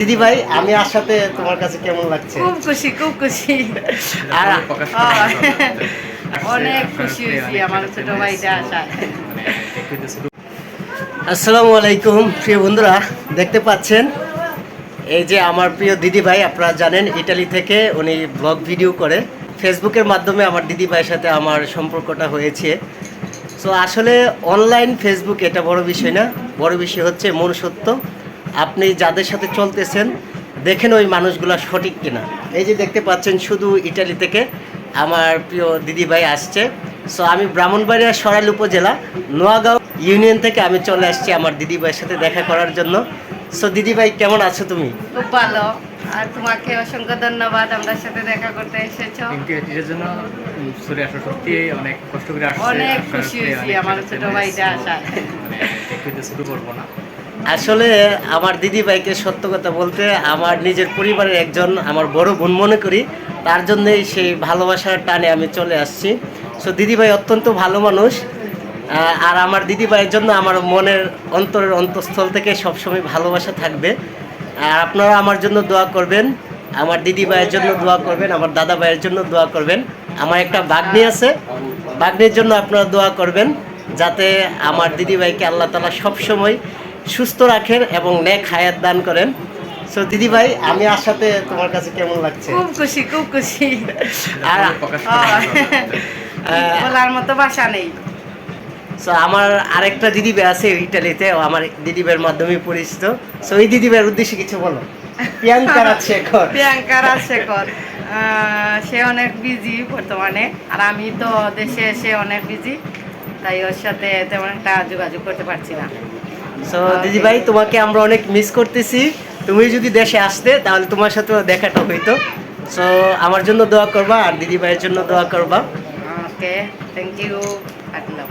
দিদি ভাই, আমি আসাতে তোমার কাছে কেমন লাগছে? খুব খুশি, খুব খুশি। আর অনেক খুশি হয়েছি আমার ছোট ভাইটা আসায়। আসসালামু আলাইকুম প্রিয় বন্ধুরা, দেখতে পাচ্ছেন এই যে আমার প্রিয় দিদি ভাই, আপনারা জানেন ইটালি থেকে উনি ব্লগ ভিডিও করে। ফেসবুকের মাধ্যমে আমার দিদি ভাইয়ের সাথে আমার সম্পর্কটা হয়েছে। সো আসলে অনলাইন ফেসবুক এটা বড় বিষয় না, বড় বিষয় হচ্ছে মনুষ্যত্ব। আপনি যাদের সাথে চলতেছেন দেখেন ওই মানুষগুলো সঠিক কিনা। এই যে দেখতে পাচ্ছেন শুধু ইটালি থেকে আমার প্রিয় দিদি ভাই আসছে। সো আমি ব্রাহ্মণবাড়িয়া সরাইল উপজেলা নোয়াগাঁও ইউনিয়ন থেকে আমি চলে আসছি আমার দিদি ভাইয়ের সাথে দেখা করার জন্য। সো দিদি ভাই, কেমন আছো তুমি? খুব ভালো। আর তোমাকে অসংখ্য ধন্যবাদ আমার সাথে দেখা করতে এসেছো। কিন্তু এটির জন্য সরি, আসলে সত্যি অনেক কষ্ট করে আসছে। অনেক খুশি হয়েছি আমার ছোট ভাইটা আসায়। দেখতে শুরু করবো না। আসলে আমার দিদি ভাইকে সত্য কথা বলতে আমার নিজের পরিবারের একজন আমার বড় বোন মনে করি, তার জন্যই সেই ভালোবাসার টানে আমি চলে আসছি। সো দিদি ভাই অত্যন্ত ভালো মানুষ। আর আমার দিদি ভাইয়ের জন্য আমার মনের অন্তরের অন্তঃস্থল থেকে সবসময় ভালোবাসা থাকবে। আর আপনারা আমার জন্য দোয়া করবেন, আমার দিদি ভাইয়ের জন্য দোয়া করবেন, আমার দাদা ভাইয়ের জন্য দোয়া করবেন। আমার একটা বাগ্নি আছে, বাগ্নির জন্য আপনারা দোয়া করবেন যাতে আমার দিদি ভাইকে আল্লাহ তাআলা সবসময় সুস্থ রাখেন এবং নেক হায়াত দান করেন। সো দিদি ভাই, আমি আসাতে তোমার কাছে কেমন লাগছে? খুব খুশি, খুব খুশি। আর বলার মতো ভাষা নেই। সো আমার আরেকটা দিদি ভাই আছে ইটালিতে, ও আমার দিদি ভাইয়ের মাধ্যমে পরিচিত। সো এই দিদি ভাইয়ের উদ্দেশ্যে কিছু বলো। প্রিয়াঙ্কা রাজশেখর। প্রিয়াঙ্কা রাজশেখর, সে অনেক বিজি বর্তমানে, আর আমি তো দেশে এসে অনেক বিজি, তাই ওর সাথে তেমন একটা যোগাযোগ করতে পারছি না। সো দিদি ভাই, তোমাকে আমরা অনেক মিস করতেছি। তুমি যদি দেশে আসতে তাহলে তোমার সাথে দেখাটা হইতো। সো আমার জন্য দোয়া করবা আর দিদি ভাইয়ের জন্য দোয়া করবা। ওকে, থ্যাংক ইউ, আই লাভ।